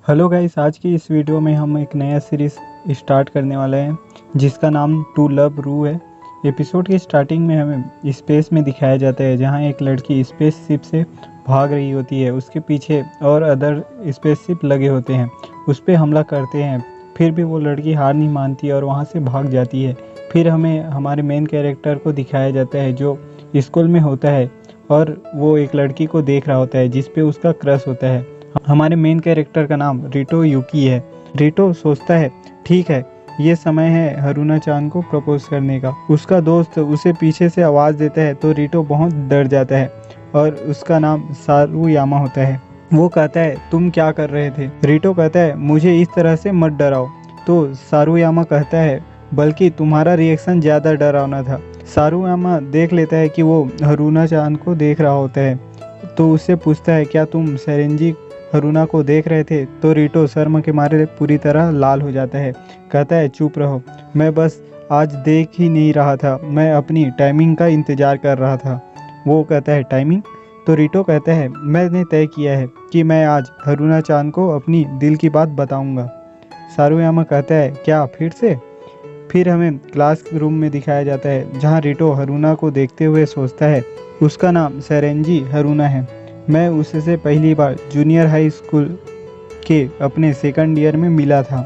Hello guys, आज की इस वीडियो में हम एक नया सीरीज़ स्टार्ट करने वाले हैं जिसका नाम टू लव रू है। एपिसोड की स्टार्टिंग में हमें स्पेस में दिखाया जाता है जहां एक लड़की स्पेसशिप से भाग रही होती है। उसके पीछे और अदर स्पेसशिप लगे होते हैं, उस पर हमला करते हैं। फिर भी वो लड़की हार नहीं मानती और वहां से भाग जाती है। फिर हमें हमारे मेन कैरेक्टर को दिखाया जाता है जो स्कूल में होता है और वो एक लड़की को देख रहा होता है जिस पे उसका क्रश होता है। हमारे मेन कैरेक्टर का नाम रिटो युकी है। रिटो सोचता है ठीक है, ये समय है हारुना चान को प्रपोज करने का। उसका दोस्त उसे पीछे से आवाज़ देता है तो रिटो बहुत डर जाता है और उसका नाम सारुयामा होता है। वो कहता है तुम क्या कर रहे थे? रिटो कहता है मुझे इस तरह से मत डराओ। तो सारुयामा कहता है बल्कि तुम्हारा रिएक्शन ज़्यादा डरावना था। सारुयामा देख लेता है कि वो हारुना चान को देख रहा होता है तो उससे पूछता है क्या तुम सेरेंजी हारुना को देख रहे थे? तो रिटो शर्म के मारे पूरी तरह लाल हो जाता है। कहता है चुप रहो, मैं बस आज देख ही नहीं रहा था, मैं अपनी टाइमिंग का इंतज़ार कर रहा था। वो कहता है टाइमिंग? तो रिटो कहता है मैंने तय किया है कि मैं आज हारुना चान को अपनी दिल की बात बताऊंगा। सारुयामा कहता है क्या फिर से? फिर हमें क्लास रूम में दिखाया जाता है जहाँ रिटो हारुना को देखते हुए सोचता है उसका नाम सेरेंजी हारुना है। मैं उससे पहली बार जूनियर हाई स्कूल के अपने सेकंड ईयर में मिला था।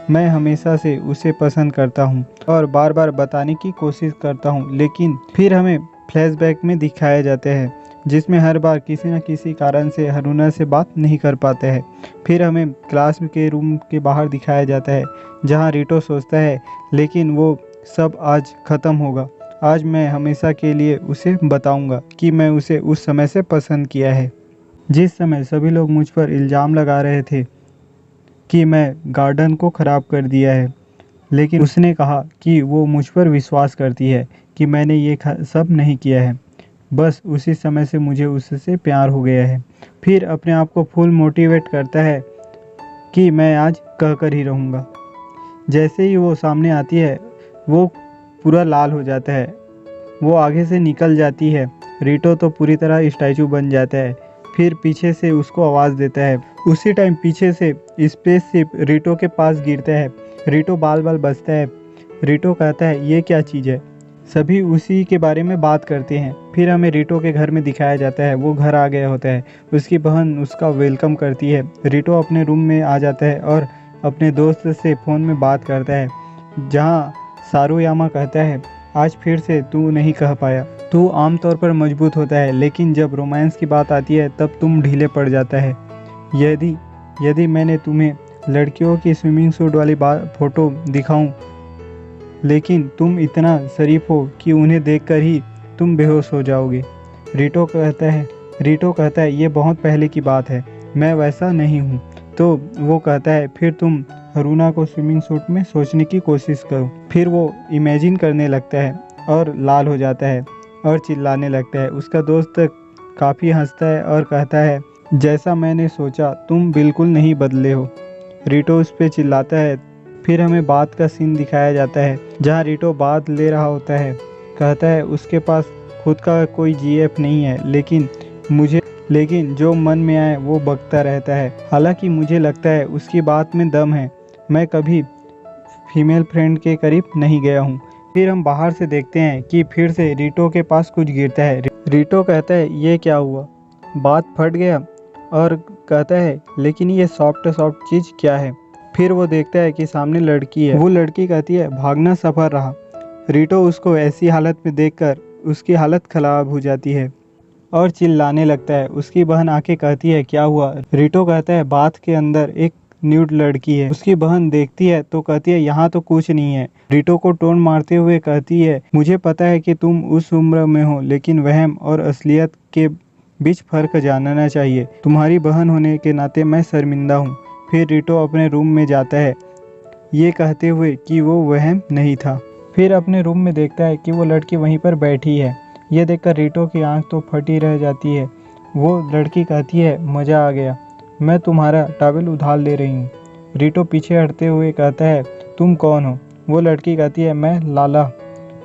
मैं हमेशा से उसे पसंद करता हूँ और बार बार बताने की कोशिश करता हूँ, लेकिन फिर हमें फ्लैशबैक में दिखाया जाता है जिसमें हर बार किसी न किसी कारण से हारुना से बात नहीं कर पाते हैं। फिर हमें क्लास के रूम के बाहर दिखाया जाता है जहाँ रिटो सोचता है लेकिन वो सब आज ख़त्म होगा। आज मैं हमेशा के लिए उसे बताऊंगा कि मैं उसे उस समय से पसंद किया है जिस समय सभी लोग मुझ पर इल्ज़ाम लगा रहे थे कि मैं गार्डन को ख़राब कर दिया है। लेकिन उसने कहा कि वो मुझ पर विश्वास करती है कि मैंने ये सब नहीं किया है। बस उसी समय से मुझे उससे प्यार हो गया है। फिर अपने आप को फुल मोटिवेट करता है कि मैं आज कहकर ही रहूँगा। जैसे ही वो सामने आती है वो पूरा लाल हो जाता है, वो आगे से निकल जाती है। रिटो तो पूरी तरह स्टैचू बन जाता है। फिर पीछे से उसको आवाज़ देता है। उसी टाइम पीछे से स्पेसशिप रिटो के पास गिरता है। रिटो बाल बाल बचता है। रिटो कहता है ये क्या चीज़ है? सभी उसी के बारे में बात करते हैं। फिर हमें रिटो के घर में दिखाया जाता है, वो घर आ गया होता है। उसकी बहन उसका वेलकम करती है। रिटो अपने रूम में आ जाता है और अपने दोस्त से फ़ोन में बात करता है जहाँ सारुयामा कहता है आज फिर से तू नहीं कह पाया। तू आमतौर पर मजबूत होता है लेकिन जब रोमांस की बात आती है तब तुम ढीले पड़ जाता है। यदि यदि मैंने तुम्हें लड़कियों की स्विमिंग सूट वाली फ़ोटो दिखाऊं, लेकिन तुम इतना शरीफ हो कि उन्हें देखकर ही तुम बेहोश हो जाओगे। रिटो कहता है ये बहुत पहले की बात है, मैं वैसा नहीं हूँ। तो वो कहता है फिर तुम हारुना को स्विमिंग सूट में सोचने की कोशिश करो। फिर वो इमेजिन करने लगता है और लाल हो जाता है और चिल्लाने लगता है। उसका दोस्त काफ़ी हंसता है और कहता है जैसा मैंने सोचा तुम बिल्कुल नहीं बदले हो। रिटो उस पर चिल्लाता है। फिर हमें बात का सीन दिखाया जाता है जहाँ रिटो बात ले रहा होता है। कहता है उसके पास खुद का कोई जीएफ नहीं है, लेकिन जो मन में आए वो बकता रहता है। हालांकि मुझे लगता है उसकी बात में दम है। मैं कभी फीमेल फ्रेंड के करीब नहीं गया हूँ। फिर हम बाहर से देखते हैं कि फिर से रिटो के पास कुछ गिरता है। रिटो कहता है ये क्या हुआ? बात फट गया और कहता है लेकिन ये सॉफ्ट सॉफ्ट चीज़ क्या है? फिर वो देखता है कि सामने लड़की है। वो लड़की कहती है भागना सफर रहा। रिटो उसको ऐसी हालत में देखकर उसकी हालत ख़राब हो जाती है और चिल्लाने लगता है। उसकी बहन आके कहती है क्या हुआ? रिटो कहता है बाथ के अंदर एक न्यूड लड़की है। उसकी बहन देखती है तो कहती है यहाँ तो कुछ नहीं है। रिटो को टोन मारते हुए कहती है मुझे पता है कि तुम उस उम्र में हो, लेकिन वहम और असलियत के बीच फ़र्क जानना चाहिए। तुम्हारी बहन होने के नाते मैं शर्मिंदा हूँ। फिर रिटो अपने रूम में जाता है ये कहते हुए कि वो वहम नहीं था। फिर अपने रूम में देखता है कि वो लड़की वहीं पर बैठी है। ये देखकर रिटो की आंख तो फटी रह जाती है। वो लड़की कहती है मज़ा आ गया, मैं तुम्हारा टॉवेल उधार ले रही हूँ। रिटो पीछे हटते हुए कहता है तुम कौन हो? वो लड़की कहती है मैं लाला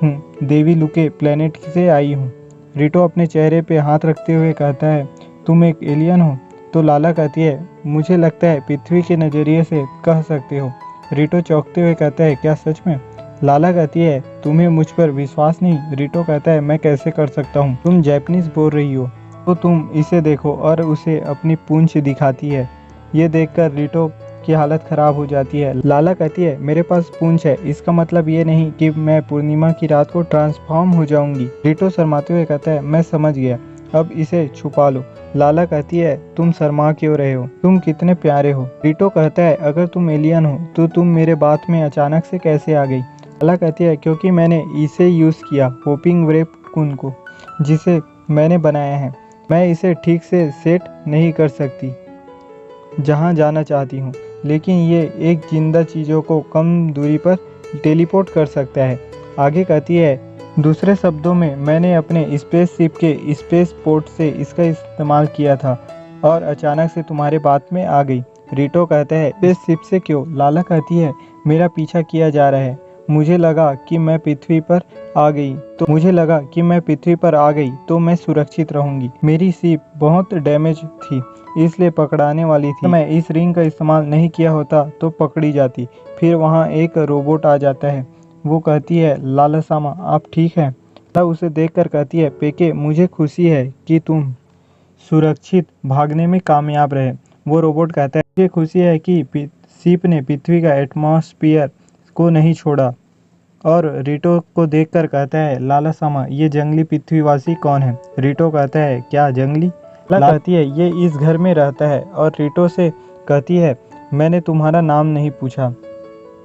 हूँ, देवी लुके प्लेनेट से आई हूँ। रिटो अपने चेहरे पे हाथ रखते हुए कहता है तुम एक एलियन हो? तो लाला कहती है मुझे लगता है पृथ्वी के नज़रिए से कह सकते हो। रीटो चौंकते हुए कहता है क्या सच में? लाला कहती है तुम्हें मुझ पर विश्वास नहीं? रीटो कहता है मैं कैसे कर सकता हूँ, तुम जैपनीज बोल रही हो तो तुम इसे देखो, और उसे अपनी पूंछ दिखाती है। ये देखकर रीटो की हालत खराब हो जाती है। लाला कहती है मेरे पास पूंछ है, इसका मतलब ये नहीं कि मैं पूर्णिमा की रात को ट्रांसफॉर्म हो जाऊंगी। रीटो शर्माते हुए कहता है मैं समझ गया, अब इसे छुपा लो। लाला कहती है तुम शर्मा क्यों रहे हो, तुम कितने प्यारे हो। रीटो कहता है अगर तुम एलियन हो तो तुम मेरे बात में अचानक से कैसे आ गई? लाला कहती है क्योंकि मैंने इसे यूज़ किया, होपिंग वेब कून को, जिसे मैंने बनाया है। मैं इसे ठीक से सेट नहीं कर सकती जहाँ जाना चाहती हूँ, लेकिन ये एक जिंदा चीज़ों को कम दूरी पर टेलीपोर्ट कर सकता है। आगे कहती है दूसरे शब्दों में मैंने अपने स्पेस शिप के स्पेस पोर्ट से इसका इस्तेमाल किया था और अचानक से तुम्हारे बात में आ गई। रीटो कहता है स्पेस शिप से क्यों? लाला कहती है मेरा पीछा किया जा रहा है, मुझे लगा कि मैं पृथ्वी पर आ गई तो मैं सुरक्षित रहूंगी। मेरी शिप बहुत डैमेज थी इसलिए पकड़ाने वाली थी। मैं इस रिंग का इस्तेमाल नहीं किया होता तो पकड़ी जाती। फिर वहाँ एक रोबोट आ जाता है, वो कहती है लाला सामा आप ठीक हैं? लाला उसे देखकर कहती है पेके मुझे खुशी है कि तुम सुरक्षित भागने में कामयाब रहे। वो रोबोट कहता है मुझे खुशी है कि शिप ने पृथ्वी का एटमॉस्फेयर को नहीं छोड़ा। और रीटो को देखकर कहता है लाला सामा ये जंगली पृथ्वीवासी कौन है? रीटो कहता है क्या जंगली? लाला कहती है ये इस घर में रहता है। और रीटो से कहती है मैंने तुम्हारा नाम नहीं पूछा।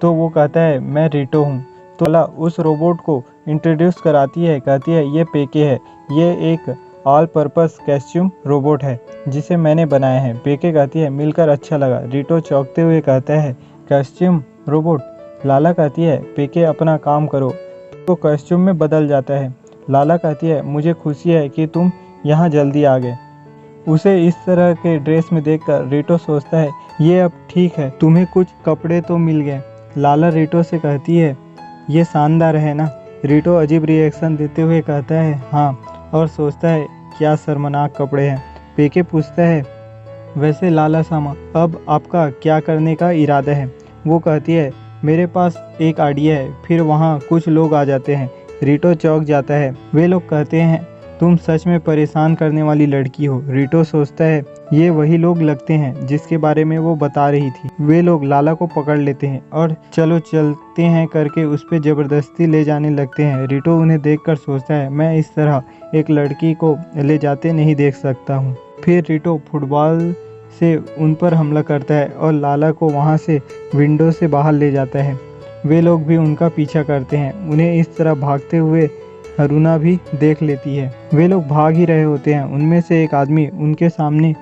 तो वो कहता है मैं रीटो हूँ। तो लाला उस रोबोट को इंट्रोड्यूस कराती है, कहती है ये पेके है, ये एक ऑल पर्पस कॉस्ट्यूम रोबोट है जिसे मैंने बनाया है। पेके कहती है मिलकर अच्छा लगा। रीटो चौंकते हुए कहता है कॉस्ट्यूम रोबोट? लाला कहती है पेके अपना काम करो। तो कॉस्ट्यूम में बदल जाता है। लाला कहती है मुझे खुशी है कि तुम यहाँ जल्दी आ गए। उसे इस तरह के ड्रेस में देखकर रीटो सोचता है ये अब ठीक है, तुम्हें कुछ कपड़े तो मिल गए। लाला रीटो से कहती है ये शानदार है ना? रीटो अजीब रिएक्शन देते हुए कहता है हाँ, और सोचता है क्या शर्मनाक कपड़े हैं। पेके पूछता है वैसे लाला सामा अब आपका क्या करने का इरादा है? वो कहती है मेरे पास एक आइडिया है। फिर वहाँ कुछ लोग आ जाते हैं। रीटो चौंक जाता है। वे लोग कहते हैं तुम सच में परेशान करने वाली लड़की हो। रीटो सोचता है ये वही लोग लगते हैं जिसके बारे में वो बता रही थी। वे लोग लाला को पकड़ लेते हैं और चलो चलते हैं करके उस पर ज़बरदस्ती ले जाने लगते हैं। रीटो उन्हें देखकर सोचता है मैं इस तरह एक लड़की को ले जाते नहीं देख सकता हूँ। फिर रीटो फुटबॉल से उन पर हमला करता है और लाला को वहाँ से विंडो से बाहर ले जाता है। वे लोग भी उनका पीछा करते हैं। उन्हें इस तरह भागते हुए हरुना भी देख लेती है। वे लोग भाग ही रहे होते हैं, उनमें से एक आदमी उनके सामने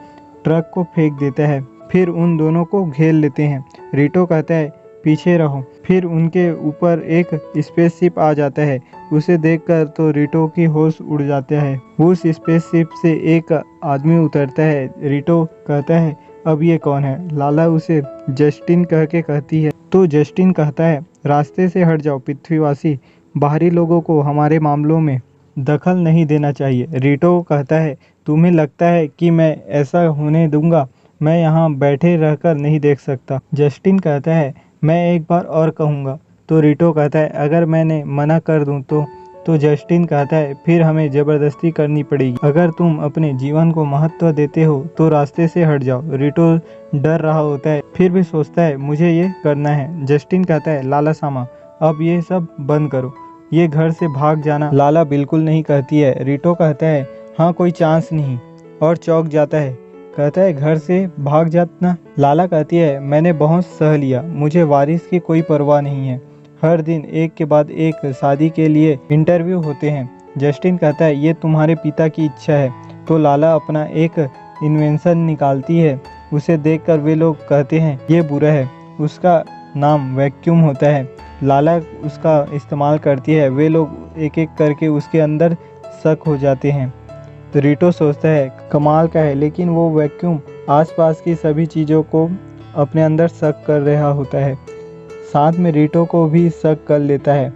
ट्रक को फेंक देता है। फिर उन दोनों को घेर लेते हैं। रीटो कहता है पीछे रहो। फिर उनके ऊपर एक स्पेसशिप आ जाता है। उसे देखकर तो रीटो की होश उड़ जाता है। उस स्पेसशिप से एक आदमी उतरता है। रीटो कहता है अब ये कौन है? लाला उसे जस्टिन कह के कहती है। तो जस्टिन कहता है रास्ते से हट जाओ पृथ्वीवासी, बाहरी लोगों को हमारे मामलों में दखल नहीं देना चाहिए। रीटो कहता है तुम्हें लगता है कि मैं ऐसा होने दूंगा? मैं यहाँ बैठे रहकर नहीं देख सकता। जस्टिन कहता है मैं एक बार और कहूँगा। तो रीटो कहता है अगर मैंने मना कर दूँ तो जस्टिन कहता है फिर हमें ज़बरदस्ती करनी पड़ेगी। अगर तुम अपने जीवन को महत्व देते हो तो रास्ते से हट जाओ। रीटो डर रहा होता है, फिर भी सोचता है मुझे ये करना है। जस्टिन कहता है लाला सामा अब ये सब बंद करो, ये घर से भाग जाना। लाला बिल्कुल नहीं कहती है। रीटो कहता है हाँ कोई चांस नहीं, और चौंक जाता है। कहता है घर से भाग जाना? लाला कहती है मैंने बहुत सह लिया, मुझे वारिस की कोई परवाह नहीं है। हर दिन एक के बाद एक शादी के लिए इंटरव्यू होते हैं। जस्टिन कहता है ये तुम्हारे पिता की इच्छा है। तो लाला अपना एक इन्वेंशन निकालती है। उसे देखकर वे लोग कहते हैं ये बुरा है। उसका नाम वैक्यूम होता है। लाला उसका इस्तेमाल करती है। वे लोग एक एक करके उसके अंदर शक हो जाते हैं। तो रीटो सोचता है कमाल का है, लेकिन वो वैक्यूम आसपास की सभी चीज़ों को अपने अंदर शक कर रहा होता है। साथ में रीटो को भी शक कर लेता है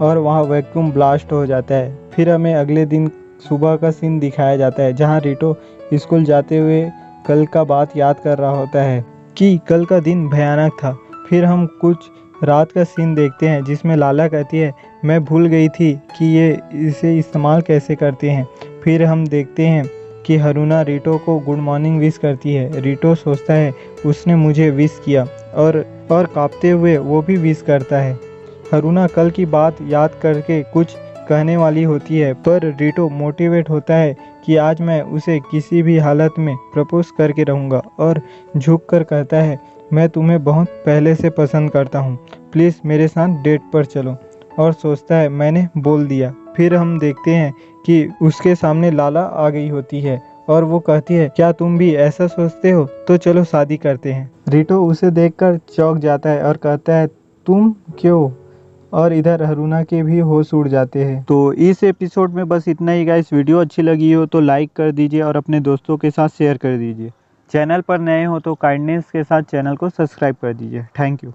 और वहाँ वैक्यूम ब्लास्ट हो जाता है। फिर हमें अगले दिन सुबह का सीन दिखाया जाता है जहाँ रीटो स्कूल जाते हुए कल का बात याद कर रहा होता है कि कल का दिन भयानक था। फिर हम कुछ रात का सीन देखते हैं जिसमें लाला कहती है, मैं भूल गई थी कि ये इसे इस्तेमाल कैसे करते हैं। फिर हम देखते हैं कि हारूना रीटो को गुड मॉर्निंग विश करती है। रीटो सोचता है उसने मुझे विश किया और कांपते हुए वो भी विश करता है। हारूना कल की बात याद करके कुछ कहने वाली होती है, पर रीटो मोटिवेट होता है कि आज मैं उसे किसी भी हालत में प्रपोज करके रहूँगा और झुक कर कहता है, मैं तुम्हें बहुत पहले से पसंद करता हूँ, प्लीज़ मेरे साथ डेट पर चलो। और सोचता है मैंने बोल दिया। फिर हम देखते हैं कि उसके सामने लाला आ गई होती है और वो कहती है, क्या तुम भी ऐसा सोचते हो? तो चलो शादी करते हैं। रीटो उसे देखकर चौंक जाता है और कहता है, तुम क्यों? और इधर हारूना के भी होश उड़ जाते हैं। तो इस एपिसोड में बस इतना ही गाइस। वीडियो अच्छी लगी हो तो लाइक कर दीजिए और अपने दोस्तों के साथ शेयर कर दीजिए। चैनल पर नए हो तो काइंडनेस के साथ चैनल को सब्सक्राइब कर दीजिए। Thank you.